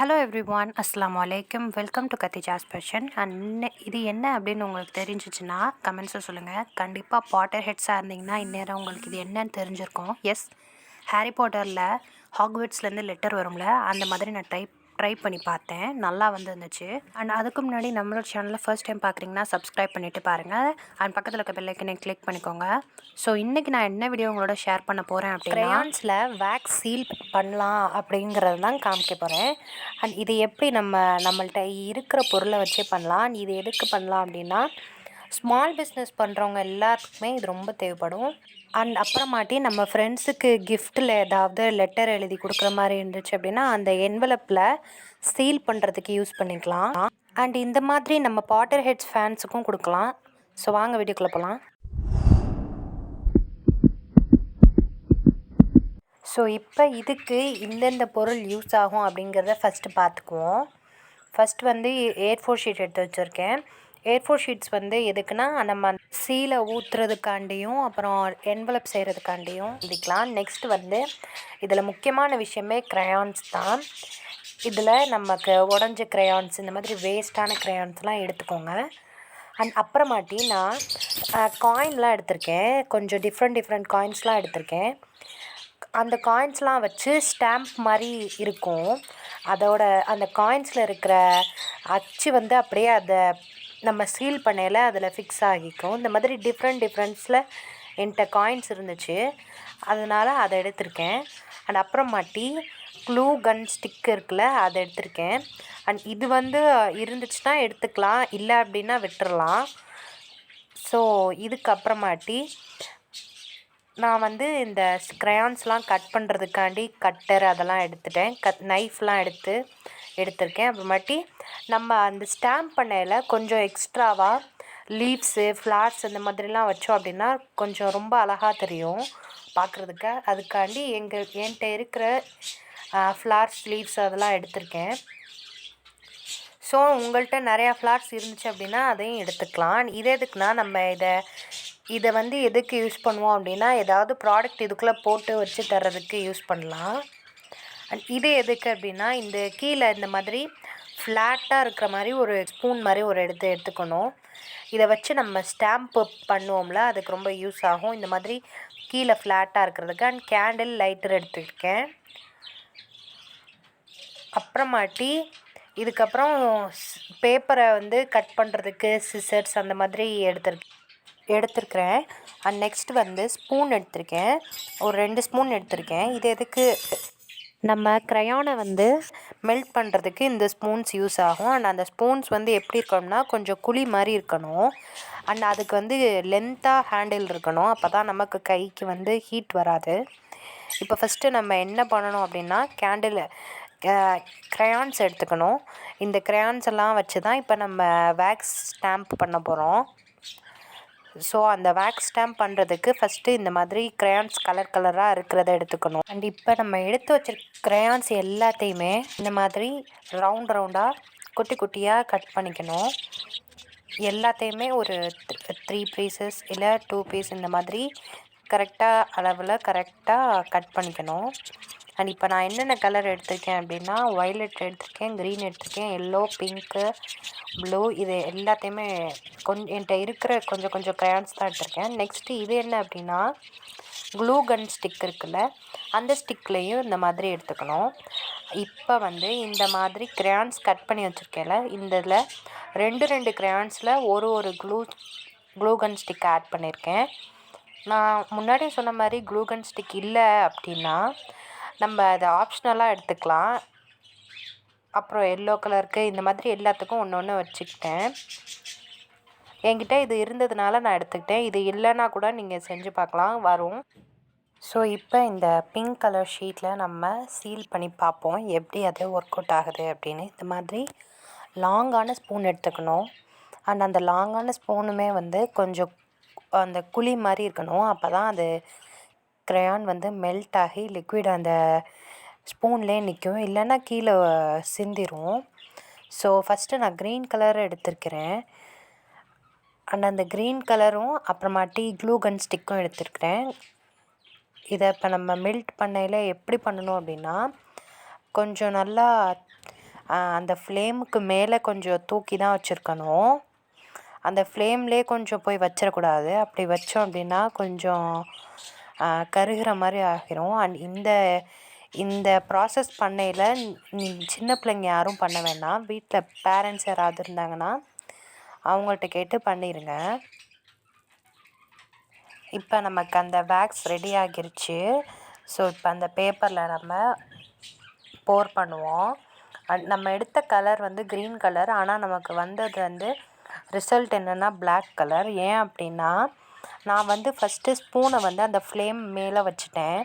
Hello everyone, அஸ்ஸலாமு அலைக்கும். Welcome to கத்திஜாஸ் ஃபேஷன். அண்ட் இது என்ன அப்படின்னு உங்களுக்கு தெரிஞ்சிச்சுன்னா கமெண்ட்ஸில் சொல்லுங்கள். கண்டிப்பாக பாட்டர் ஹெட்ஸாக இருந்தீங்கன்னா இந்நேரம் உங்களுக்கு இது என்னன்னு தெரிஞ்சிருக்கும். எஸ், ஹாரி பாட்டரில் ஹாக்வர்ட்ஸ்லேருந்து லெட்டர் வரும்ல, அந்த மாதிரி நான் ட்ரை பண்ணி பார்த்தேன். நல்லா வந்துருந்துச்சு. அண்ட் அதுக்கு முன்னாடி நம்மளோட சேனலில் ஃபர்ஸ்ட் டைம் பார்க்குறீங்கன்னா சப்ஸ்கிரைப் பண்ணிவிட்டு பாருங்கள். அண்ட் பக்கத்தில் இருக்க பெல் ஐக்கனை கிளிக் பண்ணிக்கோங்க. ஸோ இன்றைக்கி நான் என்ன வீடியோ உங்களோட ஷேர் பண்ண போகிறேன் அப்படின்னா, கிரையான்ஸில் வேக்ஸ் சீல் பண்ணலாம் அப்படிங்கிறது தான் காமிக்க போகிறேன். அண்ட் இது எப்படி நம்மள்ட்ட இருக்கிற பொருளை வச்சே பண்ணலாம். இது எதுக்கு பண்ணலாம் அப்படின்னா, ஸ்மால் பிஸ்னஸ் பண்ணுறவங்க எல்லாத்துக்குமே இது ரொம்ப தேவைப்படும். அண்ட் அப்புறமாட்டி நம்ம ஃப்ரெண்ட்ஸுக்கு கிஃப்ட்டில் ஏதாவது லெட்டர் எழுதி கொடுக்குற மாதிரி இருந்துச்சு அப்படின்னா, அந்த என்வலப்பில் சீல் பண்ணுறதுக்கு யூஸ் பண்ணிக்கலாம். அண்ட் இந்த மாதிரி நம்ம பாட்டர் ஹெட்ஸ் ஃபேன்ஸுக்கும் கொடுக்கலாம். ஸோ வாங்க வீடியோக்குள்ளே போகலாம். ஸோ இப்போ இதுக்கு இந்தந்த பொருள் யூஸ் ஆகும் அப்படிங்கிறத ஃபஸ்ட்டு பார்த்துக்குவோம். ஃபஸ்ட் வந்து A4 ஷீட் எடுத்து வச்சுருக்கேன். A4 ஷீட்ஸ் வந்து எதுக்குன்னா, நம்ம சீலை ஊற்றுறதுக்காண்டியும் அப்புறம் என்வலப் செய்கிறதுக்காண்டியும் இதுக்கலாம். நெக்ஸ்ட் வந்து இதில் முக்கியமான விஷயமே க்ரையான்ஸ் தான். இதில் நமக்கு உடஞ்ச க்ரையான்ஸ், இந்த மாதிரி வேஸ்ட்டான க்ரையான்ஸ்லாம் எடுத்துக்கோங்க. அண்ட் அப்புறமாட்டி நான் காயின்லாம் எடுத்திருக்கேன். கொஞ்சம் டிஃப்ரெண்ட் காயின்ஸ்லாம் எடுத்திருக்கேன். அந்த காயின்ஸ்லாம் வச்சு ஸ்டாம்ப் மாதிரி இருக்கும். அந்த காயின்ஸில் இருக்கிற அச்சு வந்து அப்படியே அதை நம்ம சீல் பண்ணையில் அதில் ஃபிக்ஸ் ஆகிக்கும். இந்த மாதிரி டிஃப்ரெண்ட்ஸில் என்கிட்ட காயின்ஸ் இருந்துச்சு, அதனால் அதை எடுத்திருக்கேன். அண்ட் அப்புறமாட்டி க்ளூ கன் ஸ்டிக் இருக்குல்ல, அதை எடுத்திருக்கேன். அண்ட் இது வந்து இருந்துச்சுன்னா எடுத்துக்கலாம், இல்லை அப்படின்னா விட்டுறலாம். ஸோ இதுக்கப்புறமாட்டி நான் வந்து இந்த க்ரையான்ஸ்லாம் கட் பண்ணுறதுக்காண்டி கட்டர் அதெல்லாம் எடுத்துட்டேன். நைஃப்லாம் எடுத்திருக்கேன். அப்புறமாட்டி நம்ம அந்த ஸ்டாம்ப் பண்ணையில் கொஞ்சம் எக்ஸ்ட்ராவாக லீவ்ஸு, ஃப்ளார்ஸ் இந்த மாதிரிலாம் வச்சோம் அப்படின்னா கொஞ்சம் ரொம்ப அழகாக தெரியும் பார்க்குறதுக்கு. அதுக்காண்டி என்கிட்ட இருக்கிற ஃப்ளார்ஸ், லீவ்ஸ் அதெல்லாம் எடுத்திருக்கேன். ஸோ உங்கள்கிட்ட நிறையா ஃப்ளார்ஸ் இருந்துச்சு அப்படின்னா அதையும் எடுத்துக்கலாம். இது எதுக்குன்னா, நம்ம இதை வந்து எதுக்கு யூஸ் பண்ணுவோம் அப்படின்னா, ஏதாவது ப்ராடக்ட் இதுக்குள்ளே போட்டு வச்சு தர்றதுக்கு யூஸ் பண்ணலாம். அண்ட் இது எதுக்கு அப்படின்னா, இந்த கீழே இந்த மாதிரி ஃப்ளாட்டாக இருக்கிற மாதிரி ஒரு ஸ்பூன் மாதிரி ஒரு எடுத்துக்கணும். இதை வச்சு நம்ம ஸ்டாம்ப்பு பண்ணுவோம்ல, அதுக்கு ரொம்ப யூஸ் ஆகும். இந்த மாதிரி கீழே ஃப்ளாட்டாக இருக்கிறதுக்கு. அண்ட் கேண்டில் லைட்டர் எடுத்துருக்கேன். அப்புறமாட்டி இதுக்கப்புறம் பேப்பரை வந்து கட் பண்ணுறதுக்கு சிசர்ஸ் அந்த மாதிரி எடுத்துருக்கிறேன். அண்ட் நெக்ஸ்ட் வந்து ஸ்பூன் எடுத்திருக்கேன். ஒரு 2 ஸ்பூன் எடுத்திருக்கேன். இது எதுக்கு, நம்ம க்ரையானை வந்து மெல்ட் பண்ணுறதுக்கு இந்த ஸ்பூன்ஸ் யூஸ் ஆகும். அண்ட் அந்த ஸ்பூன்ஸ் வந்து எப்படி இருக்கணும்னா, கொஞ்சம் குழி மாதிரி இருக்கணும். அண்ட் அதுக்கு வந்து லென்த்தாக ஹேண்டில் இருக்கணும். அப்போ தான் நமக்கு கைக்கு வந்து ஹீட் வராது. இப்போ ஃபஸ்ட்டு நம்ம என்ன பண்ணணும் அப்படின்னா, க்ரையான்ஸ் எடுத்துக்கணும். இந்த க்ரையான்ஸ் எல்லாம் வச்சு தான் இப்போ நம்ம வேக்ஸ் ஸ்டாம்ப் பண்ண போகிறோம். ஸோ அந்த வேக்ஸ் ஸ்டாம்ப் பண்ணுறதுக்கு ஃபஸ்ட்டு இந்த மாதிரி க்ரையான்ஸ் கலராக இருக்கிறத எடுத்துக்கணும். அண்ட் இப்போ நம்ம எடுத்து வச்சிருக்க க்ரையான்ஸ் எல்லாத்தையுமே இந்த மாதிரி ரவுண்டாக குட்டியாக கட் பண்ணிக்கணும். எல்லாத்தையுமே ஒரு 3 பீசஸ் இல்லை 2 பீஸ் இந்த மாதிரி கரெக்டாக அளவில் கரெக்டாக கட் பண்ணிக்கணும். அண்ட் இப்போ நான் என்னென்ன கலர் எடுத்திருக்கேன் அப்படின்னா, வயலட் எடுத்திருக்கேன், க்ரீன் எடுத்திருக்கேன், எல்லோ, பிங்க்கு, ப்ளூ, இது எல்லாத்தையுமே என்கிட்ட இருக்கிற கொஞ்சம் க்ரையான்ஸ் தான் எடுத்திருக்கேன். நெக்ஸ்ட்டு இது என்ன அப்படின்னா, க்ளூ கன் ஸ்டிக் இருக்குல்ல, அந்த ஸ்டிக்லேயும் இந்த மாதிரி எடுத்துக்கணும். இப்போ வந்து இந்த மாதிரி க்ரையான்ஸ் கட் பண்ணி வச்சுருக்கேன்ல, இந்த இதில் 2 க்ரையான்ஸில் ஒரு க்ளூ கன் ஸ்டிக் ஆட் பண்ணியிருக்கேன். நான் முன்னாடியே சொன்ன மாதிரி க்ளூ கன் ஸ்டிக் இல்லை அப்படின்னா நம்ம அதை ஆப்ஷனலாக எடுத்துக்கலாம். அப்புறம் எல்லோ கலருக்கு இந்த மாதிரி எல்லாத்துக்கும் ஒன்று வச்சுக்கிட்டேன். என்கிட்ட இது இருந்ததுனால நான் எடுத்துக்கிட்டேன். இது இல்லைன்னா கூட நீங்கள் செஞ்சு பார்க்கலாம், வரும். ஸோ இப்போ இந்த பிங்க் கலர் ஷீட்டில் நம்ம சீல் பண்ணி பார்ப்போம் எப்படி அது ஒர்க் அவுட் ஆகுது அப்படின்னு. இந்த மாதிரி லாங்கான ஸ்பூன் எடுத்துக்கணும். அண்ட் அந்த லாங்கான ஸ்பூனுமே வந்து கொஞ்சம் அந்த குழி மாதிரி இருக்கணும். அப்போ தான் அது க்ரையான் வந்து மெல்ட் ஆகி லிக்விட் அந்த ஸ்பூன்லேயே நிற்கும், இல்லைன்னா கீழே சிந்திரும். ஸோ ஃபஸ்ட்டு நான் க்ரீன் கலர் எடுத்திருக்கிறேன். அண்ட் அந்த க்ரீன் கலரும் அப்புறமாட்டி க்ளூ கன் ஸ்டிக்கும் எடுத்திருக்கிறேன். இதை இப்போ நம்ம மெல்ட் பண்ணையில் எப்படி பண்ணணும் அப்படின்னா, கொஞ்சம் நல்லா அந்த ஃப்ளேமுக்கு மேலே கொஞ்சம் தூக்கி தான் வச்சுருக்கணும். அந்த ஃப்ளேம்லேயே கொஞ்சம் போய் வச்சிடக்கூடாது. அப்படி வச்சோம் அப்படின்னா கொஞ்சம் கருகிற மாதிரி ஆகிரும். அண்ட் இந்த ப்ராசஸ் பண்ணையில் சின்ன பிள்ளைங்க யாரும் பண்ண வேண்டாம். வீட்டில் பேரண்ட்ஸ் யாராவது இருந்தாங்கன்னா அவங்கள்ட்ட கேட்டு பண்ணிடுங்க. இப்போ நமக்கு அந்த வேக்ஸ் ரெடி ஆகிருச்சு. ஸோ இப்போ அந்த பேப்பரில் நம்ம போர் பண்ணுவோம். நம்ம எடுத்த கலர் வந்து க்ரீன் கலர். ஆனால் நமக்கு வந்தது ரிசல்ட் என்னென்னா பிளாக் கலர். ஏன் அப்படின்னா நான் ஃபஸ்ட்டு ஸ்பூனை அந்த ஃப்ளேம் மேலே வச்சுட்டேன்.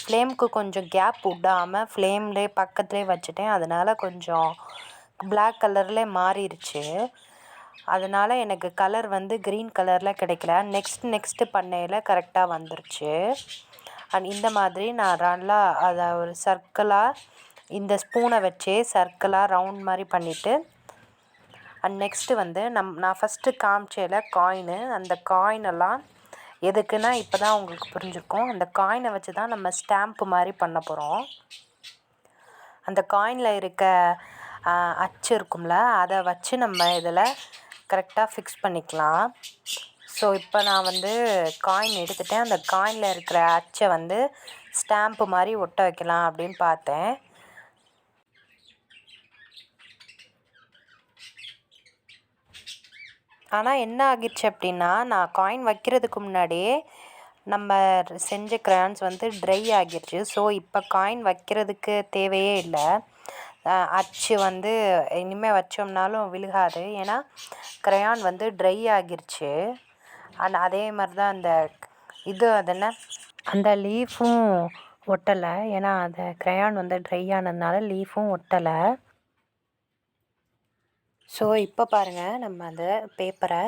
ஃப்ளேமுக்கு கொஞ்சம் கேப் விடாமல் ஃப்ளேம்லேயே பக்கத்துலேயே வச்சுட்டேன். அதனால் கொஞ்சம் பிளாக் கலர்லேயே மாறிடுச்சு. அதனால் எனக்கு கலர் க்ரீன் கலரில் கிடைக்கல. நெக்ஸ்ட்டு பண்ணையில் கரெக்டாக வந்துருச்சு. அண்ட் இந்த மாதிரி நான் நல்லா அதை ஒரு சர்க்கிளாக இந்த ஸ்பூனை வச்சே சர்க்கிளாக ரவுண்ட் மாதிரி பண்ணிவிட்டு அண்ட் நெக்ஸ்ட்டு நான் ஃபஸ்ட்டு காமிச்சேல காயினு, அந்த காயினெல்லாம் எதுக்குன்னா இப்போ தான் உங்களுக்கு புரிஞ்சுருக்கும். அந்த காயினை வச்சு தான் நம்ம ஸ்டாம்ப்பு மாதிரி பண்ண போகிறோம். அந்த காயினில் இருக்க அச்சு இருக்கும்ல, அதை வச்சு நம்ம இதில் கரெக்டாக ஃபிக்ஸ் பண்ணிக்கலாம். ஸோ இப்போ நான் காயின் எடுத்துகிட்டேன். அந்த காயினில் இருக்கிற அச்சை ஸ்டாம்ப்பு மாதிரி ஒட்ட வைக்கலாம் அப்படின்னு பார்த்தேன். ஆனால் என்ன ஆகிடுச்சு அப்படின்னா, நான் காயின் வைக்கிறதுக்கு முன்னாடியே நம்ம செஞ்ச க்ரையான்ஸ் ட்ரை ஆகிடுச்சு. ஸோ இப்போ காயின் வைக்கிறதுக்கு தேவையே இல்லை. அச்சு இனிமேல் வச்சோம்னாலும் விழுகாது. ஏன்னா க்ரையான் ட்ரை ஆகிருச்சு. அண்ட் அதே மாதிரி தான் அது என்ன அந்த லீஃபும் ஒட்டலை. ஏன்னா அந்த க்ரையான் ட்ரை ஆனதுனால லீஃபும் ஒட்டலை. ஸோ இப்போ பாருங்கள், நம்ம அந்த பேப்பரை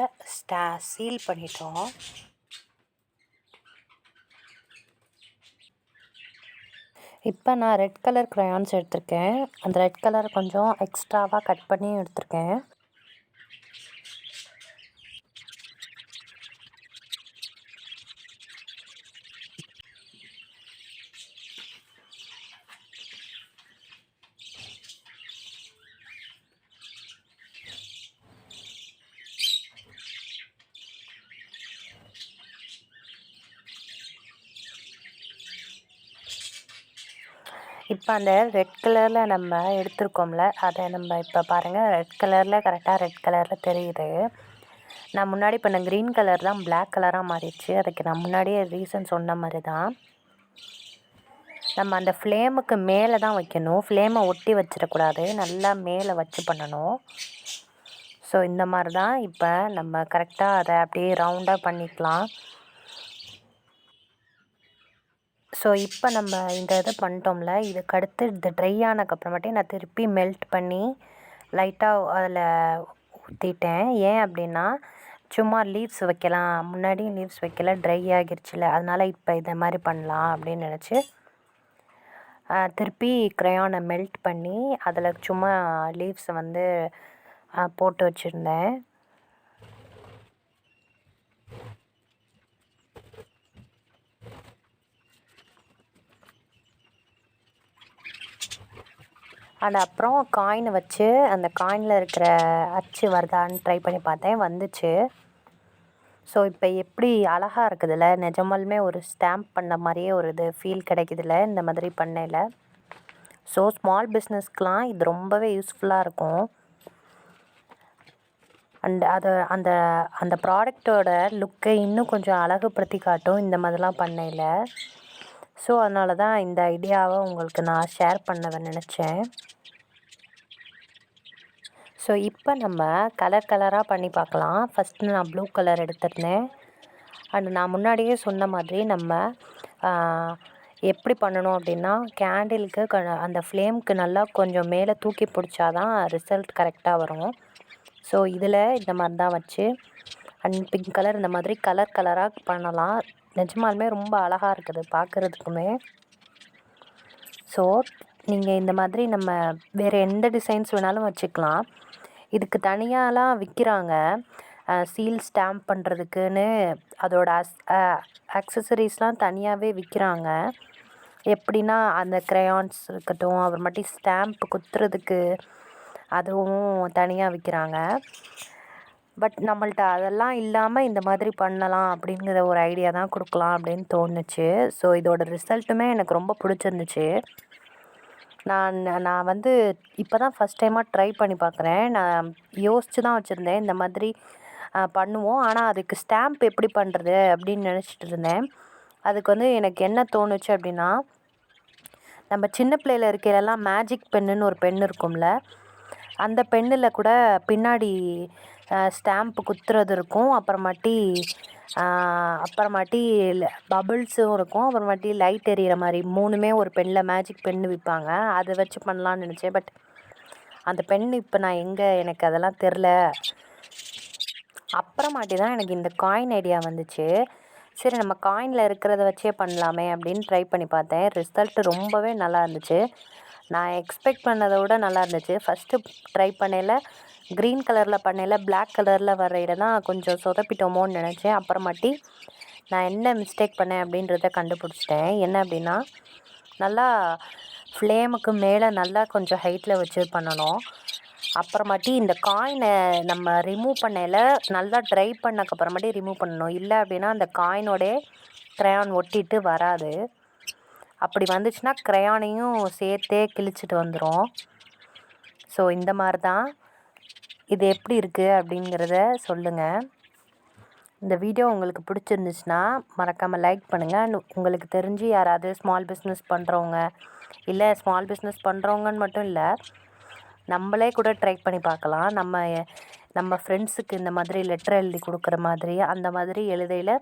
சீல் பண்ணிட்டோம். இப்போ நான் ரெட் கலர் க்ரையான்ஸ் எடுத்திருக்கேன். அந்த ரெட் கலர் கொஞ்சம் எக்ஸ்ட்ராவாக கட் பண்ணி எடுத்திருக்கேன். இப்போ அந்த ரெட் கலரில் நம்ம எடுத்துருக்கோம்ல, அதை நம்ம இப்போ பாருங்கள் ரெட் கலரில் கரெக்டாக ரெட் கலரில் தெரியுது. நான் முன்னாடி பண்ண க்ரீன் கலர் தான் பிளாக் கலராக மாறிடுச்சு. அதுக்கு நான் முன்னாடியே ரீசன் சொன்ன மாதிரி தான். நம்ம அந்த ஃப்ளேமுக்கு மேலே தான் வைக்கணும். ஃப்ளேமை ஒட்டி வச்சிடக்கூடாது. நல்லா மேலே வச்சு பண்ணணும். ஸோ இந்த மாதிரி தான் இப்போ நம்ம கரெக்டாக அதை அப்படியே ரவுண்டாக பண்ணிக்கலாம். ஸோ இப்போ நம்ம இந்த இதை பண்ணிட்டோம்ல, இதுக்கடுத்து இந்த ட்ரை ஆனதுக்கப்புறமேட்டே நான் திருப்பி மெல்ட் பண்ணி லைட்டாக அதில் ஊற்றிட்டேன். ஏன் அப்படின்னா சும்மா லீவ்ஸ் வைக்கலாம், முன்னாடி லீவ்ஸ் வைக்கல, ட்ரை ஆகிருச்சுல, அதனால் இப்போ இதை மாதிரி பண்ணலாம் அப்படின்னு நினச்சி திருப்பி க்ரையானை மெல்ட் பண்ணி அதில் சும்மா லீவ்ஸை போட்டு வச்சுருந்தேன். அண்ட் அப்புறம் காயினை வச்சு அந்த காயினில் இருக்கிற அச்சு வருதான்னு ட்ரை பண்ணி பார்த்தேன், வந்துச்சு. ஸோ இப்போ எப்படி அழகாக இருக்குதுல்ல, நிஜமாலுமே ஒரு ஸ்டாம்ப் பண்ண மாதிரியே ஒரு இது ஃபீல் கிடைக்குதுல்ல இந்த மாதிரி பண்ணையில். ஸோ ஸ்மால் பிஸ்னஸ்க்கெலாம் இது ரொம்பவே யூஸ்ஃபுல்லாக இருக்கும். அண்ட் அந்த அந்த ப்ராடக்டோட லுக்கை இன்னும் கொஞ்சம் அழகுப்படுத்தி காட்டும் இந்த மாதிரிலாம் பண்ணையில். ஸோ அதனால தான் இந்த ஐடியாவை உங்களுக்கு நான் ஷேர் பண்ண நினச்சேன். ஸோ இப்போ நம்ம கலர் கலராக பண்ணி பார்க்கலாம். ஃபஸ்ட்டு நான் ப்ளூ கலர் எடுத்துருந்தேன். அண்ட் நான் முன்னாடியே சொன்ன மாதிரி நம்ம எப்படி பண்ணணும் அப்படின்னா, கேண்டிலுக்கு அந்த ஃப்ளேமுக்கு நல்லா கொஞ்சம் மேலே தூக்கி பிடிச்சா தான் ரிசல்ட் கரெக்டாக வரும். ஸோ இதில் இந்த மாதிரி தான் வச்சு அண்ட் பிங்க் கலர் இந்த மாதிரி கலர் கலராக பண்ணலாம். நிஜமாலுமே ரொம்ப அழகாக இருக்குது பார்க்குறதுக்குமே. ஸோ நீங்கள் இந்த மாதிரி நம்ம வேறு எந்த டிசைன்ஸ் வேணாலும் வச்சுக்கலாம். இதுக்கு தனியாலாம் விற்கிறாங்க, சீல் ஸ்டாம்ப் பண்ணுறதுக்குன்னு அதோட ஆக்சசரிஸ்லாம் தனியாகவே விற்கிறாங்க. எப்படின்னா அந்த க்ரையான்ஸ் இருக்கட்டும், அப்புறமாட்டி ஸ்டாம்ப் குத்துறதுக்கு அதுவும் தனியாக விற்கிறாங்க. பட் நம்மள்ட்ட அதெல்லாம் இல்லாமல் இந்த மாதிரி பண்ணலாம் அப்படிங்கிற ஒரு ஐடியா தான் கொடுக்கலாம் அப்படின்னு தோணுச்சு. ஸோ இதோட ரிசல்ட்டுமே எனக்கு ரொம்ப பிடிச்சிருந்துச்சு. நான் நான் வந்து இப்போ தான் ஃபஸ்ட் டைமாக ட்ரை பண்ணி பார்க்குறேன். நான் யோசித்து தான் வச்சுருந்தேன் இந்த மாதிரி பண்ணுவோம். ஆனால் அதுக்கு ஸ்டாம்ப் எப்படி பண்ணுறது அப்படின்னு நினச்சிட்டு இருந்தேன். அதுக்கு வந்து எனக்கு என்ன தோணுச்சு அப்படின்னா, நம்ம சின்ன பிள்ளையில் இருக்கையிலலாம் மேஜிக் பென்னுன்னு ஒரு பென் இருக்கும்ல, அந்த பென்னில் கூட பின்னாடி ஸ்டாம்ப்பு குத்துறது இருக்கும். அப்புறமாட்டி பபிள்ஸும் இருக்கும். அப்புறமாட்டி லைட் எரியிற மாதிரி 3மே ஒரு பென்னில் மேஜிக் பென்னு விற்பாங்க. அதை வச்சு பண்ணலான்னு நினச்சேன். பட் அந்த பென் இப்போ நான் எனக்கு அதெல்லாம் தெரில. அப்புறமாட்டி தான் எனக்கு இந்த காயின் ஐடியா வந்துச்சு. சரி நம்ம காயினில் இருக்கிறத வச்சே பண்ணலாமே அப்படின்னு ட்ரை பண்ணி பார்த்தேன். ரிசல்ட்டு ரொம்பவே நல்லா இருந்துச்சு. நான் எக்ஸ்பெக்ட் பண்ணதை விட நல்லா இருந்துச்சு. ஃபஸ்ட்டு ட்ரை பண்ணையில் க்ரீன் கலரில் பண்ணையில் பிளாக் கலரில் வர இடம் தான் கொஞ்சம் சொதப்பிட்டோமோன்னு நினச்சேன். அப்புறமாட்டி நான் என்ன மிஸ்டேக் பண்ணேன் அப்படின்றத கண்டுபிடிச்சிட்டேன். என்ன அப்படின்னா, நல்லா ஃப்ளேமுக்கு மேலே நல்லா கொஞ்சம் ஹைட்டில் வச்சு பண்ணணும். அப்புறமாட்டி இந்த காயினை நம்ம ரிமூவ் பண்ணையில் நல்லா ட்ரை பண்ணக்கப்புறமாட்டி ரிமூவ் பண்ணணும். இல்லை அப்படின்னா அந்த காயினோடே க்ரையான் ஒட்டிட்டு வராது. அப்படி வந்துச்சுன்னா க்ரையானையும் சேர்த்தே கிழிச்சிட்டு வந்துடும். ஸோ இந்த மாதிரி தான். இது எப்படி இருக்குது அப்படிங்கிறத சொல்லுங்கள். இந்த வீடியோ உங்களுக்கு பிடிச்சிருந்துச்சுன்னா மறக்காமல் லைக் பண்ணுங்கள். உங்களுக்கு தெரிஞ்சு யாராவது ஸ்மால் பிஸ்னஸ் பண்ணுறவங்க, இல்லை ஸ்மால் பிஸ்னஸ் பண்ணுறவங்கன்னு மட்டும் இல்லை, நம்மளே கூட ட்ரை பண்ணி பார்க்கலாம். நம்ம ஃப்ரெண்ட்ஸுக்கு இந்த மாதிரி லெட்டர் எழுதி கொடுக்குற மாதிரி, அந்த மாதிரி எழுதையில்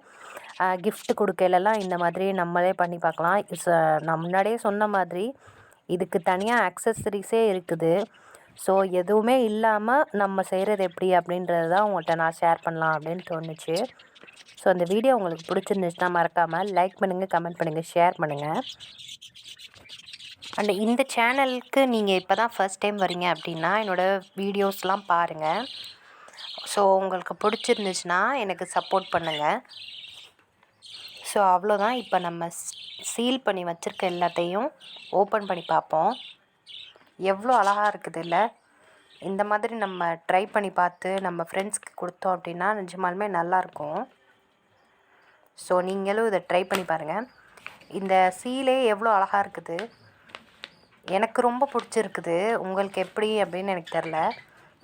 கிஃப்ட் கொடுக்கையிலலாம் இந்த மாதிரி நம்மளே பண்ணி பார்க்கலாம். நான் முன்னாடியே சொன்ன மாதிரி இதுக்கு தனியாக ஆக்சஸரிஸே இருக்குது. ஸோ எதுவுமே இல்லாமல் நம்ம செய்கிறது எப்படி அப்படின்றது தான் உங்கள்கிட்ட நான் ஷேர் பண்ணலாம் அப்படின்னு தோணுச்சு. ஸோ அந்த வீடியோ உங்களுக்கு பிடிச்சிருந்துச்சுன்னா மறக்காமல் லைக் பண்ணுங்கள், கமெண்ட் பண்ணுங்கள், ஷேர் பண்ணுங்கள். அண்ட் இந்த சேனலுக்கு நீங்கள் இப்போ தான் ஃபஸ்ட் டைம் வரீங்க அப்படின்னா என்னோடய வீடியோஸ்லாம் பாருங்கள். ஸோ உங்களுக்கு பிடிச்சிருந்துச்சுன்னா எனக்கு சப்போர்ட் பண்ணுங்கள். ஸோ அவ்வளோதான். இப்போ நம்ம சீல் பண்ணி வச்சுருக்க எல்லாத்தையும் ஓப்பன் பண்ணி பார்ப்போம். எவ்வளோ அழகாக இருக்குது இல்லை? இந்த மாதிரி நம்ம ட்ரை பண்ணி பார்த்து நம்ம ஃப்ரெண்ட்ஸ்க்கு கொடுத்தோம் அப்படின்னா நிஜமாலுமே நல்லாயிருக்கும். ஸோ நீங்களும் இதை ட்ரை பண்ணி பாருங்கள். இந்த சீலே எவ்வளோ அழகாக இருக்குது. எனக்கு ரொம்ப பிடிச்சிருக்குது. உங்களுக்கு எப்படி அப்படின்னு எனக்கு தெரில.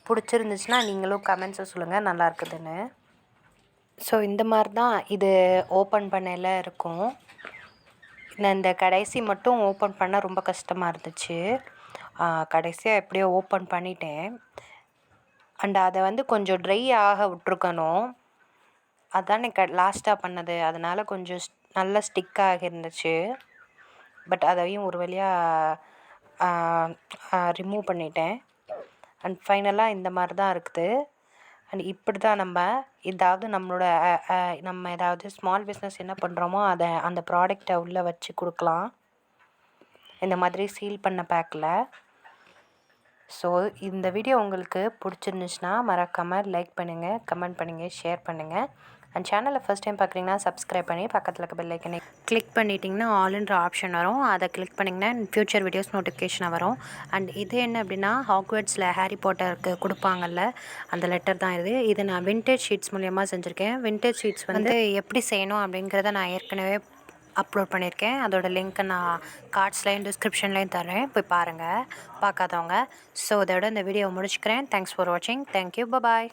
பிடிச்சிருந்துச்சுன்னா நீங்களும் கமெண்ட்ஸை சொல்லுங்கள் நல்லா இருக்குதுன்னு. ஸோ இந்த மாதிரி தான் இது ஓப்பன் பண்ணையில் இருக்கும். நான் இந்த கடைசி மட்டும் ஓப்பன் பண்ண ரொம்ப கஷ்டமாக இருந்துச்சு. கடைசியாக எப்படியோ ஓப்பன் பண்ணிட்டேன். அண்ட் அதை வந்து கொஞ்சம் ட்ரை ஆக விட்ருக்கணும். அதுதான் எனக்கு லாஸ்ட்டாக பண்ணது. அதனால் கொஞ்சம் நல்லா ஸ்டிக் ஆகிருந்துச்சு. பட் அதையும் ஒரு வழியாக ரிமூவ் பண்ணிட்டேன். அண்ட் ஃபைனலாக இந்த மாதிரி தான் இருக்குது. அண்ட் இப்படி தான் நம்ம ஏதாவது ஸ்மால் பிஸ்னஸ் என்ன பண்ணுறோமோ அதை அந்த ப்ராடக்டை உள்ளே வச்சு கொடுக்கலாம், இந்த மாதிரி சீல் பண்ண பேக்கில். ஸோ இந்த வீடியோ உங்களுக்கு பிடிச்சிருந்துச்சுன்னா மறக்காமல் லைக் பண்ணுங்கள், கமெண்ட் பண்ணுங்கள், ஷேர் பண்ணுங்கள். அண்ட் சேனலை ஃபஸ்ட் டைம் பார்க்குறீங்கன்னா சப்ஸ்கிரைப் பண்ணி பக்கத்தில் இருக்க பெல் ஐக்கனை கிளிக் பண்ணிட்டிங்கன்னா ஆல்ன்ற ஆப்ஷன் வரும். அதை கிளிக் பண்ணிங்கன்னா ஃப்யூச்சர் வீடியோஸ் நோட்டிஃபிகேஷன் வரும். அண்ட் இது என்ன அப்படின்னா ஹாக்வர்ட்ஸில் ஹாரி பாட்டருக்கு கொடுப்பாங்கல்ல, அந்த லெட்டர் தான் இது நான் விண்டேஜ் ஷீட்ஸ் மூலயமா செஞ்சுருக்கேன். விண்டேஜ் ஷீட்ஸ் வந்து எப்படி செய்யணும் அப்படிங்கிறத நான் ஏற்கனவே அப்லோட் பண்ணியிருக்கேன். அதோட லிங்க்கை நான் கார்ட்ஸ்லையும் டிஸ்கிரிப்ஷன்லேயும் தரேன், போய் பாருங்கள் பார்க்காதவங்க. ஸோ இதோட இந்த வீடியோ முடிச்சுக்கிறேன். தேங்க்ஸ் ஃபார் வாட்சிங். தேங்க்யூ, பாய்.